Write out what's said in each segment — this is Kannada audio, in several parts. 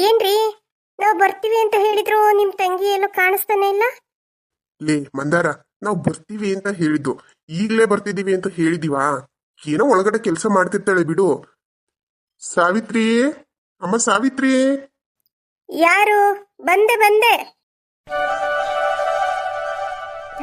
ಏನ್ರಿ, ನಾವು ಬರ್ತೀವಿ ಅಂತ ಹೇಳಿದ್ರು ನಿಮ್ ತಂಗಿ ಎಲ್ಲೋ ಕಾಣಿಸ್ತಾನೆ ಇಲ್ಲ. ಲೇ ಮಂದಾರ, ನಾವು ಬರ್ತೀವಿ ಅಂತ ಹೇಳಿದ್ದು, ಈಗ್ಲೇ ಬರ್ತಿದೀವಿ ಅಂತ ಹೇಳಿದೀವಾ? ಏನೋ ಒಳಗಡೆ ಕೆಲಸ ಮಾಡ್ತಿರ್ತಾಳೆ ಬಿಡು. ಸಾವಿತ್ರಿ, ಅಮ್ಮ ಸಾವಿತ್ರಿ. ಯಾರು? ಬಂದೆ ಬಂದೆ.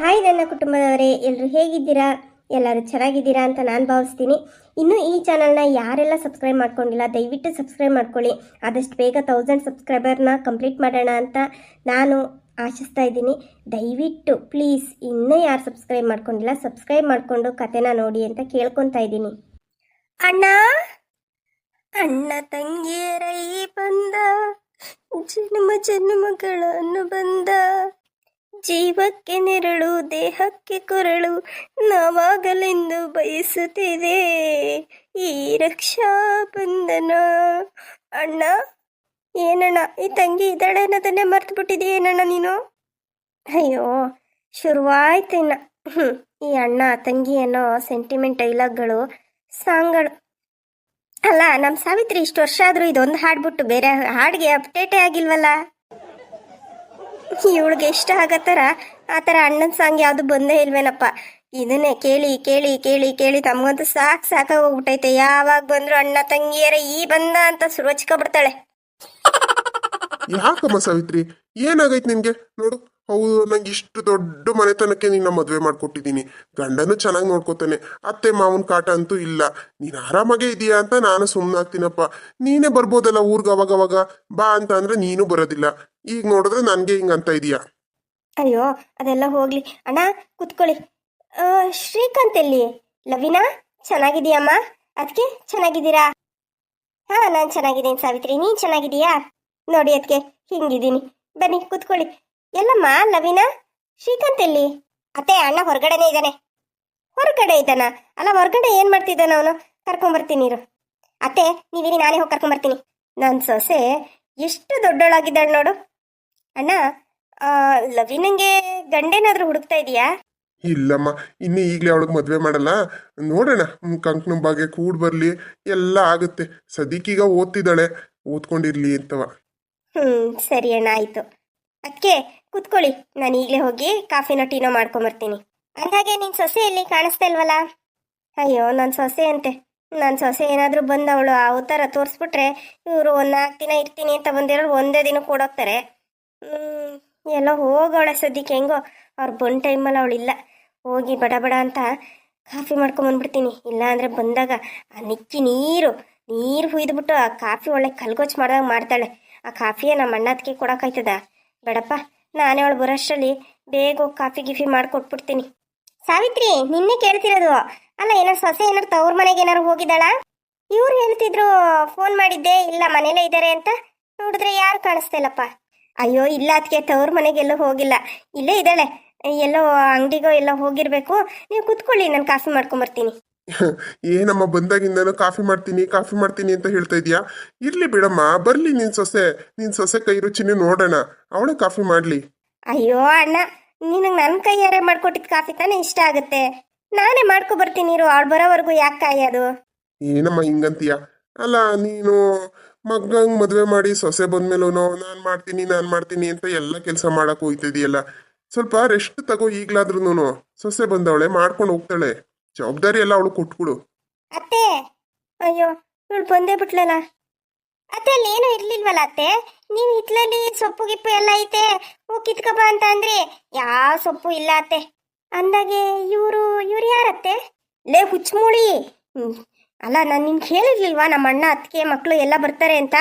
ಹಾಯ್ ನನ್ನ ಕುಟುಂಬದವರೇ, ಎಲ್ಲರೂ ಹೇಗಿದ್ದೀರಾ? ಎಲ್ಲರೂ ಚೆನ್ನಾಗಿದ್ದೀರಾ ಅಂತ ನಾನು ಭಾವಿಸ್ತೀನಿ. ಇನ್ನು ಈ ಚಾನಲ್ನ ಯಾರೆಲ್ಲ ಸಬ್ಸ್ಕ್ರೈಬ್ ಮಾಡ್ಕೊಂಡಿಲ್ಲ ದಯವಿಟ್ಟು ಸಬ್ಸ್ಕ್ರೈಬ್ ಮಾಡ್ಕೊಳ್ಳಿ. ಆದಷ್ಟು ಬೇಗ 1000 ಸಬ್ಸ್ಕ್ರೈಬರ್ನ ಕಂಪ್ಲೀಟ್ ಮಾಡೋಣ ಅಂತ ನಾನು ಆಶಿಸ್ತಾ ಇದ್ದೀನಿ. ದಯವಿಟ್ಟು ಪ್ಲೀಸ್ ಇನ್ನೂ ಯಾರು ಸಬ್ಸ್ಕ್ರೈಬ್ ಮಾಡ್ಕೊಂಡಿಲ್ಲ ಸಬ್ಸ್ಕ್ರೈಬ್ ಮಾಡಿಕೊಂಡು ಕತೆನ ನೋಡಿ ಅಂತ ಕೇಳ್ಕೊತಾ ಇದ್ದೀನಿ. ಅಣ್ಣ, ಅಣ್ಣ ತಂಗಿಯರ ಈ ಬಂದ ಜನ್ಮ ಜನ್ಮಗಳ ಅನುಬಂಧ, ಜೀವಕ್ಕೆ ನೆರಳು ದೇಹಕ್ಕೆ ಕೊರಳು ನಾವಾಗಲೆಂದು ಬಯಸುತ್ತಿದೆ ಈ ರಕ್ಷಾ ಬಂಧನ. ಅಣ್ಣ, ಏನಣ್ಣ ಈ ತಂಗಿ ಇದ್ದಾಳೆ ಅನ್ನೋದನ್ನೇ ಮರ್ತು ಬಿಟ್ಟಿದೆಯೇನಣ್ಣ ನೀನು? ಅಯ್ಯೋ, ಶುರುವಾಯ್ತು ಇನ್ನ. ಈ ಅಣ್ಣ ತಂಗಿ ಅನ್ನೋ ಸೆಂಟಿಮೆಂಟ್ ಡೈಲಾಗ್ಗಳು, ಸಾಂಗ್ಗಳು. ಅಲ್ಲ, ನಮ್ಮ ಸಾವಿತ್ರಿ ಇಷ್ಟು ವರ್ಷ ಆದರೂ ಇದೊಂದು ಹಾಡ್ಬಿಟ್ಟು ಬೇರೆ ಹಾಡಿಗೆ ಅಪ್ಡೇಟೇ ಆಗಿಲ್ವಲ್ಲ. ಇವಳಿಗೆ ಇಷ್ಟ ಆಗತ್ತಾರ ಆ ಥರ ಅಣ್ಣನ ಸಾಂಗ್ ಯಾವುದು ಬಂದೇ ಇಲ್ವೇನಪ್ಪ. ಇದನ್ನೇ ಕೇಳಿ ಕೇಳಿ ಕೇಳಿ ಕೇಳಿ ತಮಗಂತೂ ಸಾಕಾಗೋಗ್ಬಿಟ್ಟೈತೆ. ಯಾವಾಗ ಬಂದ್ರು ಅಣ್ಣ ತಂಗಿಯರ ಈ ಬಂದ ಅಂತ ಸುರಚ್ಕೊಬಿಡ್ತಾಳೆ. ಯಾಕಮ್ಮ ಸಾವಿತ್ರಿ, ಏನಾಗೈತ್ ನಿನ್ಗೆ? ನೋಡು, ಹೌದು, ನಂಗೆ ಇಷ್ಟು ದೊಡ್ಡ ಮನೆತನಕ್ಕೆ ನಿನ್ನ ಮದ್ವೆ ಮಾಡ್ಕೊಟ್ಟಿದ್ದೀನಿ. ಗಂಡನು ಚೆನ್ನಾಗಿ ನೋಡ್ಕೋತಾನೆ, ಅತ್ತೆ ಮಾವನ್ ಕಾಟ ಅಂತೂ ಇಲ್ಲ. ನೀನ್ ಆರಾಮಾಗೇ ಇದೀಯಾ ಅಂತ ನಾನು ಸುಮ್ಮನಾಗ್ತೀನಪ್ಪ. ನೀನೇ ಬರ್ಬೋದಲ್ಲ ಊರ್ಗ ಅವಾಗವಾಗ ಬಾ ಅಂತ ಅಂದ್ರೆ ನೀನು ಬರೋದಿಲ್ಲ. ಈಗ ನೋಡಿದ್ರೆ ನನ್ಗೆ ಹಿಂಗಂತ ಇದೀಯಾ? ಅಯ್ಯೋ, ಅದೆಲ್ಲ ಹೋಗ್ಲಿ ಅಣ್ಣ, ಕುತ್ಕೊಳ್ಳಿ. ಶ್ರೀಕಾಂತ್ ಎಲ್ಲಿ? ಲವಿನಾ ಚೆನ್ನಾಗಿದೀಯಮ್ಮ? ಅದಕ್ಕೆ ಚೆನ್ನಾಗಿದ್ದೀರಾ? ಹಾ, ನಾನು ಚೆನ್ನಾಗಿದ್ದೀನಿ ಸಾವಿತ್ರಿ, ನೀನ್ ಚೆನ್ನಾಗಿದೀಯಾ? ನೋಡಿ ಅದಕ್ಕೆ ಹಿಂಗಿದ್ದೀನಿ. ಬನ್ನಿ ಕುತ್ಕೊಳ್ಳಿ. ಎಲ್ಲಮ್ಮ ಲವಿನಾ? ಶ್ರೀಕಾಂತ್ ಎಲ್ಲಿ? ಅತ್ತೆ, ಅಣ್ಣ ಹೊರಗಡೆನೇ ಇದ್ದಾನೆ. ಹೊರಗಡೆ ಇದ್ದಾನ? ಅಲ್ಲ, ಹೊರಗಡೆ ಏನ್ ಮಾಡ್ತಿದ್ದಾನ ಅವನು? ಕರ್ಕೊಂಬರ್ತೀನಿ ಇರು. ಅತ್ತೆ ನೀವಿರಿ, ನಾನೇ ಹೋಗಿ ಕರ್ಕೊಂಬರ್ತೀನಿ. ನನ್ನ ಸೊಸೆ ಎಷ್ಟು ದೊಡ್ಡೋಳಾಗಿದ್ದಾಳೆ ನೋಡು. ಅಣ್ಣ, ಲವಿನಂಗೆ ಗಂಡೇನಾದ್ರೂ ಹುಡುಕ್ತಾ ಇದೀಯಾ? ಇಲ್ಲಮ್ಮ, ಇನ್ನು ಈಗಲೇ ಅವಳಿಗೆ ಮದ್ವೆ ಮಾಡಲ್ಲ. ನೋಡೋಣ, ಕಂಕಣ ಬಾಗೆ ಕೂಡ್ ಬರ್ಲಿ, ಎಲ್ಲ ಆಗುತ್ತೆ. ಸದ್ಯಕ್ಕೀಗ ಓದ್ತಿದ್ದಾಳೆ, ಓದ್ಕೊಂಡಿರ್ಲಿ ಅಂತವ. ಸರಿ ಅಣ್ಣ, ಆಯ್ತು. ಅದಕ್ಕೆ ಕುತ್ಕೊಳ್ಳಿ, ನಾನು ಈಗಲೇ ಹೋಗಿ ಕಾಫಿನೋ ಟೀನೋ ಮಾಡ್ಕೊಂಬರ್ತೀನಿ. ಅಂದಾಗೆ ನಿನ್ನ ಸೊಸೆ ಎಲ್ಲಿ ಕಾಣಿಸ್ತಾ ಇಲ್ವಲ್ಲ? ಅಯ್ಯೋ, ನನ್ನ ಸೊಸೆ ಅಂತೆ. ನನ್ನ ಸೊಸೆ ಏನಾದರೂ ಬಂದು ಅವಳು ಅವತಾರ ತೋರಿಸ್ಬಿಟ್ರೆ ಇವರು 4 ದಿನ ಇರ್ತೀನಿ ಅಂತ ಬಂದಿರೋರು ಒಂದೇ ದಿನ ಕೊಡೋಗ್ತಾರೆ. ಎಲ್ಲ ಹೋಗೋಳೆ ಸದ್ಯಕ್ಕೆ. ಹೆಂಗೋ ಅವ್ರು ಬಂದ ಟೈಮಲ್ಲಿ ಅವಳಿಲ್ಲ. ಹೋಗಿ ಬಡ ಬಡ ಅಂತ ಕಾಫಿ ಮಾಡ್ಕೊಂಬಂದ್ಬಿಡ್ತೀನಿ. ಇಲ್ಲ ಅಂದರೆ ಬಂದಾಗ ಆ ನಿಕ್ಕಿ ನೀರು ಹುಯ್ದುಬಿಟ್ಟು ಆ ಕಾಫಿ ಒಳ್ಳೆ ಕಲ್ಗೊಚ್ಚು ಮಾಡ್ದಾಗ ಮಾಡ್ತಾಳೆ. ಆ ಕಾಫಿಯೇ ನಮ್ಮ ಅಣ್ಣದಕ್ಕೆ ಕೊಡೋಕ್ಕಾಯ್ತದ? ಬೇಡಪ್ಪ, ನಾನೇ ಅವಳು ಬರೋಷ್ಟರಲ್ಲಿ ಬೇಗ ಹೋಗಿ ಕಾಫಿ ಗಿಫಿ ಮಾಡಿಕೊಟ್ಬಿಡ್ತೀನಿ. ಸಾವಿತ್ರಿ, ನಿನ್ನೆ ಕೇಳ್ತಿರೋದು. ಅಲ್ಲ, ಏನಾರು ಸೊಸೆ ಏನಾರು ತವ್ರ ಮನೆಗೆ ಏನಾರು ಹೋಗಿದ್ದಾಳಾ? ಇವ್ರು ಹೇಳ್ತಿದ್ರು ಫೋನ್ ಮಾಡಿದ್ದೆ, ಇಲ್ಲ ಮನೇಲೇ ಇದ್ದಾರೆ ಅಂತ. ನೋಡಿದ್ರೆ ಯಾರು ಕಾಣಿಸ್ತಾ ಇಲ್ಲಪ್ಪ. ಅಯ್ಯೋ ಇಲ್ಲ, ಅದಕ್ಕೆ ತವ್ರ ಮನೆಗೆಲ್ಲೂ ಹೋಗಿಲ್ಲ, ಇಲ್ಲೇ ಇದ್ದಾಳೆ. ಎಲ್ಲೋ ಅಂಗಡಿಗೋ ಎಲ್ಲೋ ಹೋಗಿರ್ಬೇಕು. ನೀವು ಕುತ್ಕೊಳ್ಳಿ, ನಾನು ಕಾಫಿ ಮಾಡ್ಕೊಂಬರ್ತೀನಿ. ಏನಮ್ಮ, ಬಂದಾಗಿಂದನೂ ಕಾಫಿ ಮಾಡ್ತೀನಿ ಅಂತ ಹೇಳ್ತಾ ಇದೀಯಾ? ಇರ್ಲಿ ಬಿಡಮ್ಮ, ಬರ್ಲಿ ನಿನ್ ಸೊಸೆ ಕೈ ರುಚಿನೇ ನೋಡೋಣ. ಅವಳೇ ಕಾಫಿ ಮಾಡ್ಲಿ. ಅಯ್ಯೋ ಅಣ್ಣ, ನಿನಗೆ ನನ್ನ ಕೈಯಾರೆ ಮಾಡ್ಕೊಟ್ಟಿದ್ ಕಾಫಿ ತಾನೇ ಇಷ್ಟ ಆಗುತ್ತೆ. ನಾನೇ ಮಾಡ್ಕೊಬರ್ತೀನಿ ಇರು. ಅವಳು ಬರೋವರೆಗೂ ಯಾಕೆ ಕಾಯೋದು? ಏನಮ್ಮ ಹಿಂಗಂತೀಯ? ಅಲ್ಲ, ನೀನು ಮಗಂಗ್ ಮದ್ವೆ ಮಾಡಿ ಸೊಸೆ ಬಂದ್ಮೇಲೂ ನಾನ್ ಮಾಡ್ತೀನಿ ಅಂತ ಎಲ್ಲ ಕೆಲಸ ಮಾಡಕ್ ಹೋಗ್ತಿದೀಯಲ್ಲ. ಸ್ವಲ್ಪ ರೆಸ್ಟ್ ತಗೋ. ಈಗ್ಲಾದ್ರೂ ಸೊಸೆ ಬಂದವಳೆ ಮಾಡ್ಕೊಂಡು ಹೋಗ್ತಾಳೆ. ಜವಾಬ್ದಾರಿ ಎಲ್ಲ ಅವಳು ಕೊಟ್ಬಿಡು. ಅತ್ತೆ, ಅಯ್ಯೋ ಇವಳು ಬಂದೇ ಬಿಟ್ಲಲ್ಲ. ಅತ್ತೆ, ಅಲ್ಲಿ ಏನು ಇರ್ಲಿಲ್ವಲ್ಲ ಅತ್ತೆ? ನೀವು ಹಿತ್ಲಲ್ಲಿ ಸೊಪ್ಪು ಗಿಪ್ಪು ಎಲ್ಲ ಐತೆ, ಹೋಗಿ ಕಿತ್ಕಬ ಅಂತ ಅಂದ್ರಿ. ಯಾವ ಸೊಪ್ಪು ಇಲ್ಲ ಅತ್ತೆ. ಅಂದಾಗೆ ಇವರು ಯಾರತ್ತೆ? ಲೇ ಹುಚ್ಚಮೂಳಿ. ಅಲ್ಲ, ನಾನು ನಿಮ್ಗೆ ಹೇಳಿರ್ಲಿಲ್ವಾ ನಮ್ಮ ಅಣ್ಣ ಅತ್ತಿಗೆ ಮಕ್ಕಳು ಎಲ್ಲ ಬರ್ತಾರೆ ಅಂತ?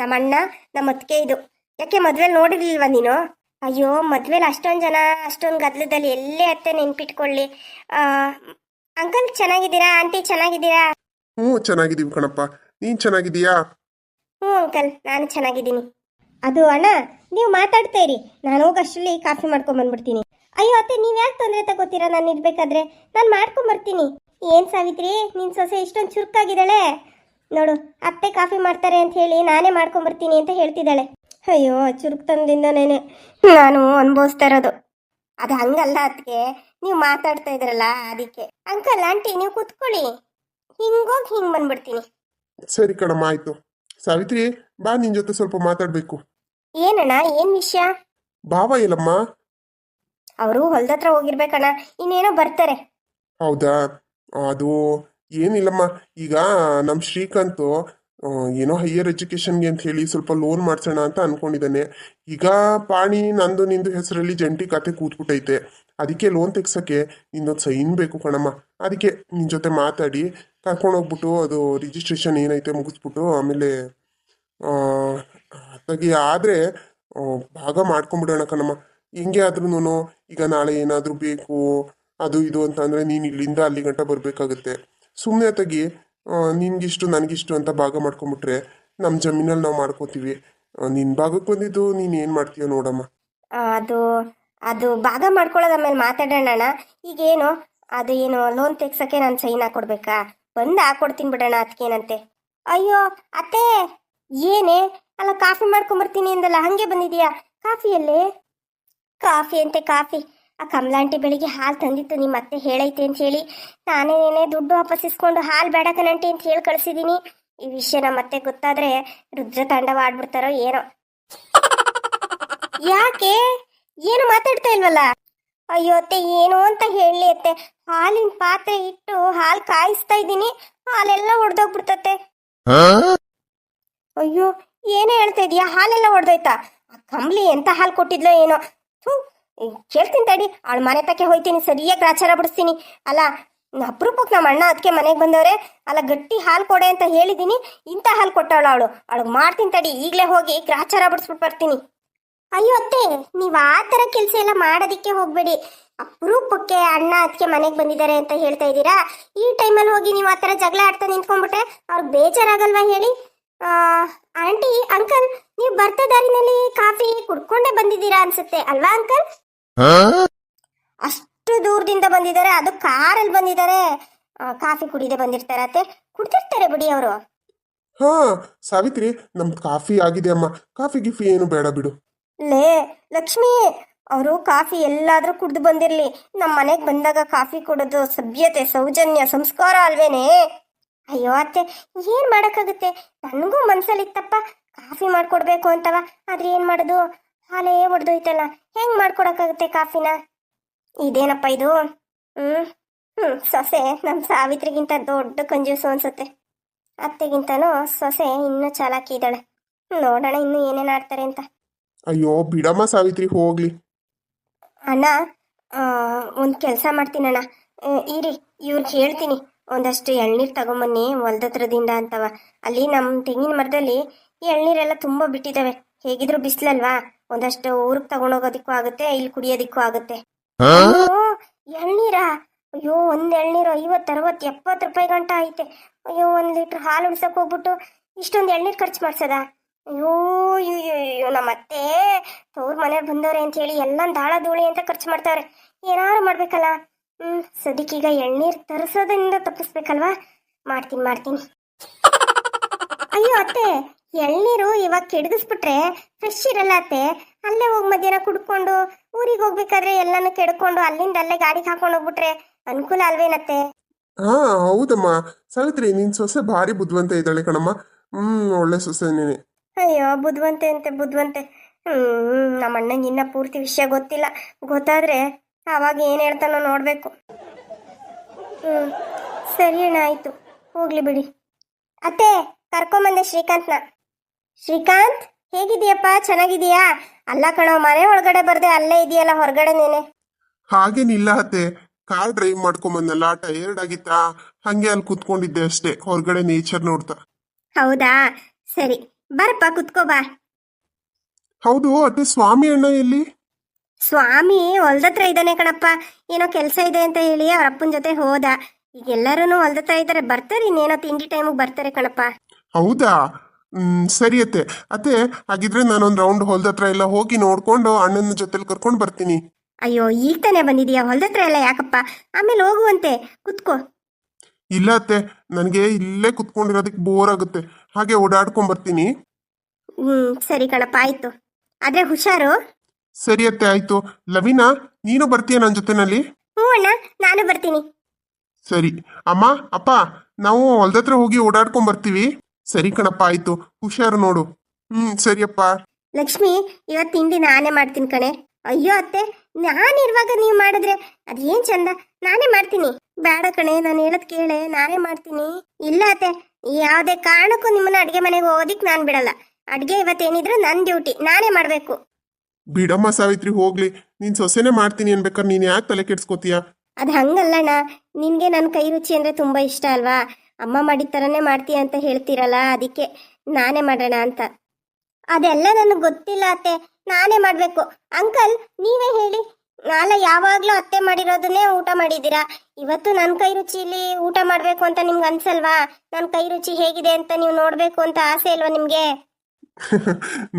ನಮ್ಮ ಅಣ್ಣ ನಮ್ಮ ಅತ್ತಿಗೆ ಇದು. ಯಾಕೆ ಮದ್ವೆಲಿ ನೋಡಿರ್ಲಿಲ್ವಾ ನೀನು? ಅಯ್ಯೋ, ಮದ್ವೆಲಿ ಅಷ್ಟೊಂದು ಜನ, ಅಷ್ಟೊಂದು ಗದ್ದಲದಲ್ಲಿ ಎಲ್ಲೇ ಅತ್ತೆ ನೆನ್ಪಿಟ್ಕೊಳ್ಳಿ. ಅಂಕಲ್ ಚೆನ್ನಾಗಿದ್ದೀರಾ? ಆಂಟಿ ಚೆನ್ನಾಗಿದ್ದೀರಾ? ಚೆನ್ನಾಗಿದೀವಿ ಕಣಪ್ಪ, ನೀನ್ ಚೆನ್ನಾಗಿದೀಯಾ? ಅಂಕಲ್, ನಾನು ಚೆನ್ನಾಗಿದ್ದೀನಿ. ಅದು ಅಣ್ಣ, ನೀವು ಮಾತಾಡ್ತಾ ಇರಿ, ನಾನು ಹೋಗಷ್ಟರಲ್ಲಿ ಕಾಫಿ ಮಾಡ್ಕೊಂಬಂದ್ಬಿಡ್ತೀನಿ. ಅಯ್ಯೋ ಅತ್ತೆ, ನೀವು ಯಾಕೆ ತೊಂದರೆ ತಗೋತೀರಾ? ನಾನು ಇರ್ಬೇಕಾದ್ರೆ ನಾನು ಮಾಡ್ಕೊಂಬರ್ತೀನಿ. ಏನು ಸಾವಿತ್ರಿ, ನಿನ್ನ ಸೊಸೆ ಇಷ್ಟೊಂದು ಚುರುಕಾಗಿದ್ದಾಳೆ ನೋಡು. ಅತ್ತೆ ಕಾಫಿ ಮಾಡ್ತಾರೆ ಅಂತ ಹೇಳಿ ನಾನೇ ಮಾಡ್ಕೊಂಬರ್ತೀನಿ ಅಂತ ಹೇಳ್ತಿದ್ದಾಳೆ. ಅಯ್ಯೋ, ಚುರುಕ್ತನದಿಂದನೇ ನಾನು ಅನುಭವಿಸ್ತಾ ಇರೋದು. ಅದು ಹಂಗಲ್ಲ ಅದಕ್ಕೆ, ನೀವು ಮಾತಾಡ್ತಾ ಇದ್ರಲ್ಲ ಅದಕ್ಕೆ. ಅಂಕಲ್ ಆಂಟಿ, ನೀವು ಕುತ್ಕೊಳ್ಳಿ, ಹಿಂಗೋಗಿ ಹಿಂಗೆ ಬಂದ್ಬಿಡ್ತೀನಿ. ಸರಿ ಕಣಮ್ಮ, ಆಯ್ತು. ಸಾವಿತ್ರಿ, ಬಾ, ನಿನ್ ಜೊತೆ ಸ್ವಲ್ಪ ಮಾತಾಡ್ಬೇಕು. ಏನಣ್ಣ, ಏನ್ ವಿಷಯ? ಬಾವ ಇಲ್ಲಮ್ಮ. ಅವರು ಹೊಲ್ದತ್ರ ಹೋಗಿರ್ಬೇಕಣ್ಣ, ಇನ್ನೇನೋ ಬರ್ತಾರೆ. ಹೌದಾ? ಅದು ಏನಿಲ್ಲಮ್ಮ. ಈಗ ನಮ್ಮ ಶ್ರೀಕಾಂತ್ ಏನೋ ಹೈಯರ್ ಎಜುಕೇಷನ್ಗೆ ಅಂತ ಹೇಳಿ ಸ್ವಲ್ಪ ಲೋನ್ ಮಾಡ್ಸೋಣ ಅಂತ ಅನ್ಕೊಂಡಿದ್ದಾನೆ. ಈಗ ಪಾಣಿ ನಂದು ನಿಂದು ಹೆಸರಲ್ಲಿ ಜಂಟಿ ಖಾತೆ ಕೂತ್ಬಿಟ್ಟೈತೆ. ಅದಕ್ಕೆ ಲೋನ್ ತೆಗ್ಸೋಕ್ಕೆ ನಿಂದೊಂದು ಸೈನ್ ಬೇಕು ಕಣಮ್ಮ. ಅದಕ್ಕೆ ನಿನ್ನ ಜೊತೆ ಮಾತಾಡಿ ಕರ್ಕೊಂಡೋಗ್ಬಿಟ್ಟು ಅದು ರಿಜಿಸ್ಟ್ರೇಷನ್ ಏನೈತೆ ಮುಗಿಸ್ಬಿಟ್ಟು ಆಮೇಲೆ ಅದಾಗಿ ಆದರೆ ಭಾಗ ಮಾಡ್ಕೊಂಬಿಡೋಣ ಕಣಮ್ಮ. ಹೆಂಗೆ ಆದ್ರೂ ಈಗ ನಾಳೆ ಏನಾದರೂ ಬೇಕು ಅದು ಇದು ಅಂತ ಅಂದರೆ ನೀನು ಇಲ್ಲಿಂದ ಅಲ್ಲಿ ಗಂಟ ಬರಬೇಕಾಗುತ್ತೆ. ಸುಮ್ಮನೆ ತೆಗಿ, ನಿನ್ಗಿಷ್ಟು ನನಗಿಷ್ಟು ಅಂತ ಭಾಗ ಮಾಡ್ಕೊಂಬಿಟ್ರೆ ನಮ್ಮ ಜಮೀನಲ್ಲಿ ನಾವು ಮಾಡ್ಕೋತೀವಿ. ನಿನ್ನ ಭಾಗಕ್ಕೆ ಬಂದಿದ್ದು ನೀನು ಏನು ಮಾಡ್ತೀಯ ನೋಡಮ್ಮ. ಅದು ಅದು ಭಾಗ ಮಾಡ್ಕೊಳ್ಳೋದು ಆಮೇಲೆ ಮಾತಾಡೋಣ ಅಣ್ಣ. ಈಗೇನು ಅದು ಏನು ಲೋನ್ ತೆಗ್ಸಕ್ಕೆ ನಾನು ಸೈನ್ ಹಾಕೊಡ್ಬೇಕಾ? ಬಂದು ಹಾಕೊಡ್ತೀನಿ ಬಿಡೋಣ, ಅದಕ್ಕೇನಂತೆ. ಅಯ್ಯೋ ಅತ್ತೆ, ಏನೇ ಅಲ್ಲ, ಕಾಫಿ ಮಾಡ್ಕೊಂಬರ್ತೀನಿ ಅಂದಲ್ಲ, ಹಂಗೆ ಬಂದಿದೀಯಾ? ಕಾಫಿಯಲ್ಲೇ? ಕಾಫಿ ಅಂತೆ ಕಾಫಿ. ಆ ಕಮಲಾಂಟಿ ಬೆಳಿಗ್ಗೆ ಹಾಲು ತಂದಿತ್ತು, ನಿಮ್ಮ ಅತ್ತೆ ಹೇಳೈತೆ ಅಂತ ಹೇಳಿ ನಾನೇನೇ ದುಡ್ಡು ವಾಪಸ್ ಇಸ್ಕೊಂಡು ಹಾಲು ಬೇಡ ಕಣಂಟಿ ಅಂತ ಹೇಳಿ ಕಳಿಸಿದ್ದೀನಿ. ಈ ವಿಷಯ ನಮ್ಮ ಅತ್ತೆ ಗೊತ್ತಾದ್ರೆ ರುದ್ರ ತಾಂಡವ ಆಡ್ಬಿಡ್ತಾರೋ ಏನೋ. ಯಾಕೆ ಏನು ಮಾತಾಡ್ತಾ ಇಲ್ವಲ್ಲ? ಅಯ್ಯೋ ಅತ್ತೆ, ಏನು ಅಂತ ಹೇಳಿ ಅತ್ತೆ, ಹಾಲಿನ ಪಾತ್ರೆ ಇಟ್ಟು ಹಾಲು ಕಾಯಿಸ್ತಾ ಇದ್ದೀನಿ, ಹಾಲೆಲ್ಲ ಒಡೆದೋಗ್ಬಿಡ್ತತೆ. ಅಯ್ಯೋ, ಏನೇ ಹೇಳ್ತಾ ಇದೀಯಾ? ಹಾಲೆಲ್ಲ ಒಡೆದೋಯ್ತಾ? ಆ ಕಂಬ್ಲಿ ಎಂತ ಹಾಲು ಕೊಟ್ಟಿದ್ಲೋ ಏನೋ. ಥೂ, ಕೇಳ್ತೀನಿ ತಡಿ, ಅವಳ ಮನೆ ತಕ್ಕೆ ಹೋಯ್ತೀನಿ, ಸರಿಯಾಗಿ ಗ್ರಾಚಾರ ಬಿಡಿಸ್ತೀನಿ. ಅಲ್ಲ, ಅಪರೂಪಕ್ಕೆ ನಮ್ಮ ಅಣ್ಣ ಅದಕ್ಕೆ ಮನೆಗೆ ಬಂದವ್ರೆ, ಅಲ್ಲ ಗಟ್ಟಿ ಹಾಲು ಕೊಡೆ ಅಂತ ಹೇಳಿದ್ದೀನಿ, ಇಂಥ ಹಾಲು ಕೊಟ್ಟವಳು ಅವಳಿಗೆ ಮಾಡ್ತೀನಿ ತಡಿ, ಈಗಲೇ ಹೋಗಿ ಗ್ರಾಚಾರ ಬಿಡಿಸ್ಬಿಟ್ಟು ಬರ್ತೀನಿ. ಅಯ್ಯೋ ಅತ್ತೆ, ನೀವು ಆ ಥರ ಕೆಲಸ ಎಲ್ಲ ಮಾಡೋದಕ್ಕೆ ಹೋಗ್ಬೇಡಿ. ಅಪರೂಪಕ್ಕೆ ಅಣ್ಣ ಅದಕ್ಕೆ ಮನೆಗೆ ಬಂದಿದ್ದಾರೆ ಅಂತ ಹೇಳ್ತಾ ಇದ್ದೀರಾ, ಈ ಟೈಮಲ್ಲಿ ಹೋಗಿ ನೀವು ಆ ಥರ ಜಗಳ ಆಡ್ತಾ ನಿಂತ್ಕೊಂಡ್ಬಿಟ್ರೆ ಅವ್ರಿಗೆ ಬೇಜಾರಾಗಲ್ವಾ ಹೇಳಿ? ಆಂಟಿ, ಅಂಕಲ್, ನೀವು ಬರ್ತಾ ದಾರಿನಲ್ಲಿ ಕಾಫಿ ಕುಡ್ಕೊಂಡೇ ಬಂದಿದ್ದೀರಾ ಅನ್ಸುತ್ತೆ ಅಲ್ವಾ ಅಂಕಲ್? ಅಷ್ಟು ದೂರದಿಂದ ಬಂದಿದ್ದಾರೆ, ಅದು ಕಾರಲ್ಲಿ ಬಂದಿದ್ದಾರೆ. ಕಾಫಿ ಕುಡಿದೇ ಬಂದಿರ್ತಾರೆ ಅತ್ತೆ, ಕುಡ್ತಿರ್ತಾರೆ ಬಿಡಿ ಅವರು. ಹಾ ಸಾವಿತ್ರಿ, ನಮ್ದು ಕಾಫಿ ಆಗಿದೆ ಅಮ್ಮ. ಕಾಫಿ ಗಿಫಿ ಏನು ಬೇಡ ಬಿಡು. ಲೇ ಲಕ್ಷ್ಮಿ, ಅವರು ಕಾಫಿ ಎಲ್ಲಾದ್ರೂ ಕುಡ್ದು ಬಂದಿರ್ಲಿ, ನಮ್ಮ ಮನೆಗೆ ಬಂದಾಗ ಕಾಫಿ ಕೊಡೋದು ಸಭ್ಯತೆ, ಸೌಜನ್ಯ, ಸಂಸ್ಕಾರ ಅಲ್ವೇನೆ? ಅಯ್ಯೋ ಅತ್ತೆ, ಏನ್ ಮಾಡಕ್ಕಾಗುತ್ತೆ? ನನಗೂ ಮನ್ಸಲ್ಲಿತ್ತಪ್ಪ ಕಾಫಿ ಮಾಡ್ಕೊಡ್ಬೇಕು ಅಂತವ, ಆದ್ರೆ ಏನ್ ಮಾಡೋದು, ಹಾಲೇ ಒಡೆದೋಯ್ತಲ್ಲ, ಹೆಂಗ್ ಮಾಡ್ಕೊಡಕ್ಕಾಗುತ್ತೆ ಕಾಫಿನ? ಇದೇನಪ್ಪ ಇದು? ಸೊಸೆ ನಮ್ಮ ಸಾವಿತ್ರಿಗಿಂತ ದೊಡ್ಡ ಕಂಜೂಸು ಅನ್ಸುತ್ತೆ. ಅತ್ತೆಗಿಂತನೂ ಸೊಸೆ ಇನ್ನೂ ಚಾಲಾಕಿ ಇದ್ದಾಳೆ. ನೋಡೋಣ ಇನ್ನು ಏನೇನು ಆಡ್ತಾರೆ ಅಂತ. ಅಯ್ಯೋ ಬಿಡಮ್ಮ ಸಾವಿತ್ರಿ, ಹೋಗ್ಲಿ. ಅಣ್ಣ, ಒಂದು ಕೆಲಸ ಮಾಡ್ತೀನಣ್ಣ, ಇರಿ ಇವ್ರಿಗೆ ಹೇಳ್ತೀನಿ, ಒಂದಷ್ಟು ಎಳ್ನೀರು ತಗೊಂಬನ್ನಿ ಹೊಲ್ದತ್ರದಿಂದ ಅಂತವ. ಅಲ್ಲಿ ನಮ್ಮ ತೆಂಗಿನ ಮರದಲ್ಲಿ ಎಳ್ನೀರೆಲ್ಲ ತುಂಬ ಬಿಟ್ಟಿದ್ದಾವೆ, ಹೇಗಿದ್ರು ಬಿಸಿಲಲ್ವಾ, ಒಂದಷ್ಟು ಊರಿಗೆ ತಗೊಂಡೋಗೋದಿಕ್ಕೂ ಆಗುತ್ತೆ, ಇಲ್ಲಿ ಕುಡಿಯೋದಿಕ್ಕೂ ಆಗುತ್ತೆ. ಎಳ್ನೀರಾ? ಅಯ್ಯೋ, ಒಂದು ಎಳ್ನೀರು 50, 60, 70 ರೂಪಾಯಿ ಗಂಟ ಐತೆ. ಅಯ್ಯೋ, 1 ಲೀಟ್ರ್ ಹಾಲು ಉಡ್ಸಕ್ಕೆ ಹೋಗ್ಬಿಟ್ಟು ಇಷ್ಟೊಂದು ಎಳ್ನೀರು ಖರ್ಚು ಮಾಡ್ಸದ? ಅಯ್ಯೋ ಅಯ್ಯೋ, ನಮ್ಮ ಅತ್ತೆ ತವ್ರ ಮನೆಯವ್ರು ಬಂದವ್ರೆ ಅಂತ ಹೇಳಿ ಎಲ್ಲ ದಾಳ ಧೂಳಿ ಅಂತ ಖರ್ಚು ಮಾಡ್ತಾವ್ರೆ. ಏನಾರು ಮಾಡ್ಬೇಕಲ್ಲ. ಸದ್ಯಕ್ಕೀಗ ಎಳ್ನೀರು ತರಿಸೋದ್ರಿಂದ ತಪ್ಪಿಸ್ಬೇಕಲ್ವಾ? ಮಾಡ್ತೀನಿ. ಅಯ್ಯೋ ಅತ್ತೆ, ಎಳ್ನೀರು ಇವಾಗ ಕೆಡಗಿಸ್ಬಿಟ್ರೆ ಫ್ರೆಶ್ ಇರಲ್ಲ ಅತ್ತೆ. ಅಲ್ಲೇ ಹೋಗಿ ಮಧ್ಯಾಹ್ನ ಕುಡ್ಕೊಂಡು ಊರಿಗೆ ಹೋಗ್ಬೇಕಾದ್ರೆ ಎಲ್ಲಾನು ಕೆಡ್ಕೊಂಡು ಅಲ್ಲಿಂದ ಅಲ್ಲೇ ಗಾಡಿಗೆ ಹಾಕೊಂಡು ಹೋಗ್ಬಿಟ್ರೆ ಅನುಕೂಲ ಅಲ್ವೇನತ್ತೆ? ಹಾ ಹೌದಮ್ಮ ಸಾವಿತ್ರಿ, ನಿನ್ ಸೊಸೆ ಭಾರಿ ಬುದ್ಧಿವಂತ ಇದ್ದಾಳೆ ಕಣಮ್ಮ. ಒಳ್ಳೆ ಸೊಸೆ ನೀನೆ. ಅಯ್ಯೋ, ಬುದ್ಧಿವಂತೆ. ನಮ್ಮ ಅಣ್ಣಂಗೆ ಇನ್ನ ಪೂರ್ತಿ ವಿಷಯ ಗೊತ್ತಿಲ್ಲ, ಗೊತ್ತಾದ್ರೆ ಅವಾಗ ಏನು ಹೇಳ್ತಾನೋ ನೋಡ್ಬೇಕು. ಸರಿ ಅಣ್ಣ, ಆಯ್ತು, ಹೋಗ್ಲಿ ಬಿಡಿ. ಅತ್ತೆ, ಕರ್ಕೊಂಬಂದೆ ಶ್ರೀಕಾಂತ್ನ. ಶ್ರೀಕಾಂತ್, ಹೇಗಿದೀಯಪ್ಪ? ಚೆನ್ನಾಗಿದೀಯಾ? ಅಲ್ಲ ಕಣೋ, ಮನೆ ಒಳಗಡೆ ಬರ್ದೆ ಅಲ್ಲೇ ಇದೆಯಲ್ಲ ಹೊರಗಡೆ ನೀನೆ. ಹಾಗೇನಿಲ್ಲ ಅತ್ತೆ, ಕಾರ್ ಡ್ರೈವ್ ಮಾಡ್ಕೊಂಬಂದಲ್ಲ, ಟಯರ್ಡ್ ಆಗಿತ್ತಾ, ಹಂಗೆ ಅಲ್ಲಿ ಕುತ್ಕೊಂಡಿದ್ದೆ ಅಷ್ಟೇ, ಹೊರಗಡೆ ನೇಚರ್ ನೋಡ್ತಾ. ಹೌದಾ, ಸರಿ, ಬರಪ್ಪ ಕುತ್ಕೋ ಬಾ. ಹೌದು ಅತ್ತೆ, ಸ್ವಾಮಿ ಅಣ್ಣ ಎಲ್ಲಿ? ಸ್ವಾಮಿ ಹೊಲ್ದತ್ರ ಇದ್ದಾನೆ ಕಣಪ್ಪ, ಏನೋ ಕೆಲಸ ಇದೆ ಅಂತ ಹೇಳಿ ಅವ್ರ ಅಪ್ಪನ ಜೊತೆ ಹೋದ. ಈಗ ಎಲ್ಲರೂ ಹೊಲ್ದತ್ರ ಇದ್ದಾರೆ, ಬರ್ತಾರೆ, ಇನ್ನೇನೋ ತಿಂಡಿ ಟೈಮಿಗೆ ಬರ್ತಾರೆ ಕಣಪ್ಪ. ಹೌದಾ? ಸರಿ ಅತ್ತೆ. ಅತ್ತೆ, ಹಾಗಿದ್ರೆ ನಾನೊಂದು ರೌಂಡ್ ಹೊಲ್ದತ್ರ ಎಲ್ಲ ಹೋಗಿ ನೋಡ್ಕೊಂಡು ಅಣ್ಣನ ಜೊತೆಲಿ ಕರ್ಕೊಂಡು ಬರ್ತೀನಿ. ಅಯ್ಯೋ, ಈಗ ತಾನೇ ಬಂದಿದೀಯಾ, ಹೊಲ್ದತ್ರ ಎಲ್ಲ ಯಾಕಪ್ಪ? ಆಮೇಲೆ ಹೋಗುವಂತೆ, ಕುತ್ಕೋ. ಇಲ್ಲ ಅತ್ತೆ, ನನಗೆ ಇಲ್ಲೇ ಕುತ್ಕೊಂಡಿರೋದಕ್ಕೆ ಬೋರ್ ಆಗುತ್ತೆ, ಹಾಗೆ ಓಡಾಡ್ಕೊಂಡ್ ಬರ್ತೀನಿ. ಸರಿ ಕಣಪ್ಪ, ಆಯ್ತು, ಆದ್ರೆ ಹುಷಾರು. ಸರಿ ಅತ್ತೆ, ಆಯ್ತು. ಲವಿನಾ, ನೀನು ಬರ್ತೀಯ ನನ್ನ ಜೊತೆನಲ್ಲಿ? ಹ್ಞೂ ಅಣ್ಣ, ನಾನು ಬರ್ತೀನಿ. ಸರಿ. ಅಮ್ಮ, ಅಪ್ಪ, ನಾವು ಹೊಲ್ದತ್ರ ಹೋಗಿ ಓಡಾಡ್ಕೊಂಡ್ ಬರ್ತೀವಿ. ಸರಿ ಕಣಪ್ಪ ಆಯ್ತು, ಹುಷಾರು ನೋಡು. ಸರಿಯಪ್ಪ. ಲಕ್ಷ್ಮಿ, ಇವತ್ತು ತಿಂಡಿ ನಾನೇ ಮಾಡ್ತೀನಿ ಕಣೆ. ಅಯ್ಯೋ ಅತ್ತೆ, ನಾನಿರುವಾಗ ನೀವು ಮಾಡಿದ್ರೆ ಅದೇನ್ ಚಂದ. ನಾನೇ ಮಾಡ್ತೀನಿ. ಬೇಡ ಕಣೆ, ನಾನು ಹೇಳದ್ ಕೇಳೆ, ನಾನೇ ಮಾಡ್ತೀನಿ. ಇಲ್ಲ ಅತ್ತೆ, ಯಾವುದೇ ಕಾರಣಕ್ಕೂ ನಿಮ್ಮನ್ನ ಅಡ್ಗೆ ಮನೆಗೆ ಹೋಗೋದಿಕ್ ನಾನ್ ಬಿಡಲ್ಲ. ಅಡ್ಗೆ ಇವತ್ತೇನಿದ್ರು ನನ್ ಡ್ಯೂಟಿ, ನಾನೇ ಮಾಡ್ಬೇಕು. ಬಿಡಮ್ಮ ಸಾವಿತ್ರಿ, ಹೋಗ್ಲಿ. ನೀನ್ ಸೊಸೆನೆ ಮಾಡ್ತೀನಿ ಅನ್ಬೇಕಾದ್ರೆ ನೀನ್ ಯಾಕೆ ತಲೆ ಕೆಡ್ಸ್ಕೊತೀಯ? ಅದು ಹಂಗಲ್ಲಣ್ಣ, ನಿನ್ಗೆ ನನ್ನ ಕೈ ರುಚಿ ಅಂದ್ರೆ ತುಂಬಾ ಇಷ್ಟ ಅಲ್ವಾ? ಅಮ್ಮ ಮಾಡಿದ ಥರನೇ ಮಾಡ್ತೀಯ ಅಂತ ಹೇಳ್ತೀರಲ್ಲ, ಅದಕ್ಕೆ ನಾನೇ ಮಾಡೋಣ ಅಂತ. ಅದೆಲ್ಲ ನನಗೆ ಗೊತ್ತಿಲ್ಲ ಅತ್ತೆ, ನಾನೇ ಮಾಡಬೇಕು. ಅಂಕಲ್, ನೀವೇ ಹೇಳಿ. ನಾಳೆ ಯಾವಾಗಲೂ ಅತ್ತೆ ಮಾಡಿರೋದನ್ನೇ ಊಟ ಮಾಡಿದ್ದೀರಾ. ಇವತ್ತು ನನ್ನ ಕೈ ರುಚಿಲಿ ಊಟ ಮಾಡಬೇಕು ಅಂತ ನಿಮ್ಗೆ ಅನ್ಸಲ್ವಾ? ನನ್ನ ಕೈ ರುಚಿ ಹೇಗಿದೆ ಅಂತ ನೀವು ನೋಡಬೇಕು ಅಂತ ಆಸೆ ಇಲ್ವಾ ನಿಮಗೆ?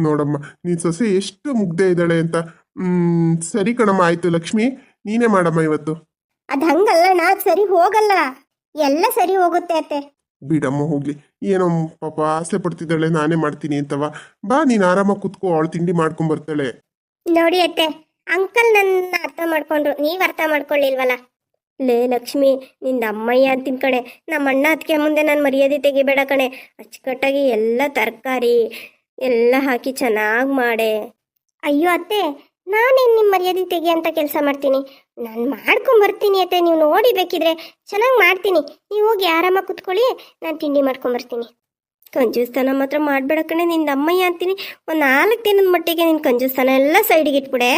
ನೋಡಮ್ಮ, ನೀನ್ ಸೊಸೆ ಎಷ್ಟು ಮುಗ್ದೆ ಇದ್ದಾಳೆ ಅಂತ. ಸರಿ ಕಣಮ್ಮ, ಆಯ್ತು. ಲಕ್ಷ್ಮಿ, ನೀನೇ ಮಾಡಮ್ಮ ಇವತ್ತು. ಅದು ಹಂಗಲ್ಲಣ್ಣ, ಸರಿ ಹೋಗಲ್ಲ. ಎಲ್ಲ ಸರಿ ಹೋಗುತ್ತೆ ಅತ್ತೆ. ಬಿಡಮ್ಮ ಹೋಗ್ಲಿ. ಏನೋ ಪಾಪ ಆಸೆ ಪಡ್ತಿದ್ದಾಳೆ ನಾನೇ ಮಾಡ್ತೀನಿ ಅಂತವ. ಬಾ, ನೀನ್ ಆರಾಮಾಗಿ ಕುತ್ಕೋ, ಅವಳು ತಿಂಡಿ ಮಾಡ್ಕೊಂಡ್ ಬರ್ತಾಳೆ. ನೋಡಿ ಅತ್ತೆ, ಅಂಕಲ್ ನನ್ನ ಅರ್ಥ ಮಾಡ್ಕೊಂಡ್ರು, ನೀವ್ ಅರ್ಥ ಮಾಡ್ಕೊಳ್ಳಿಲ್ವಲ್ಲ. ಲೇ ಲಕ್ಷ್ಮಿ, ನಿಂದ ಅಮ್ಮಯ್ಯ ಅಂತಿನ ಕಣೆ. ನಮ್ಮ ಅಣ್ಣ ಅದಕ್ಕೆ ಮುಂದೆ ನಾನು ಮರ್ಯಾದೆ ತೆಗಿಬೇಡ ಕಣೆ. ಅಚ್ಚುಕಟ್ಟಾಗಿ ಎಲ್ಲ ತರಕಾರಿ ಎಲ್ಲ ಹಾಕಿ ಚೆನ್ನಾಗಿ ಮಾಡೆ. ಅಯ್ಯೋ ಅತ್ತೆ, ನಾನೇನು ನಿಮ್ಮ ಮರ್ಯಾದೆ ತೆಗಿ ಅಂತ ಕೆಲಸ ಮಾಡ್ತೀನಿ? ನಾನು ಮಾಡ್ಕೊಂಬರ್ತೀನಿ ಅತ್ತೆ, ನೀವು ನೋಡಿ ಬೇಕಿದ್ರೆ ಚೆನ್ನಾಗಿ ಮಾಡ್ತೀನಿ. ನೀವು ಹೋಗಿ ಆರಾಮಾಗಿ ಕುತ್ಕೊಳ್ಳಿ, ನಾನು ತಿಂಡಿ ಮಾಡ್ಕೊಂಬರ್ತೀನಿ. ಕಂಜೂಸ್ತನ ಮಾತ್ರ ಮಾಡಬೇಡ ಕಣೆ, ನಿಂದ ಅಮ್ಮಯ್ಯ ಅಂತೀನಿ. ಒಂದು 4 ದಿನದ ಮಟ್ಟಿಗೆ ನಿನ್ನ ಕಂಜೂಸ್ತನ ಎಲ್ಲ ಸೈಡಿಗೆ ಇಟ್ಬಿಡೆ.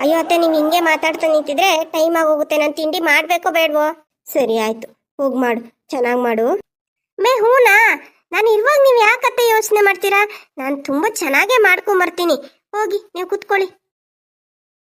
ಅಯ್ಯೋ ಅತ್ತೆ, ನೀವು ಹಿಂಗೆ ಮಾತಾಡ್ತಾ ನಿಂತಿದ್ರೆ ಟೈಮ್ ಆಗೋಗುತ್ತೆ. ನಾನು ತಿಂಡಿ ಮಾಡಬೇಕೋ ಬೇಡವೋ? ಸರಿ ಆಯ್ತು, ಹೋಗಿ ಮಾಡು, ಚೆನ್ನಾಗಿ ಮಾಡು. ಹೂನಾ, ನಾನು ಇರುವಾಗ ನೀವು ಯಾಕತ್ತೆ ಯೋಚನೆ ಮಾಡ್ತೀರಾ? ನಾನು ತುಂಬ ಚೆನ್ನಾಗೇ ಮಾಡ್ಕೊಂಬರ್ತೀನಿ. ಹೋಗಿ ನೀವು ಕುತ್ಕೊಳ್ಳಿ.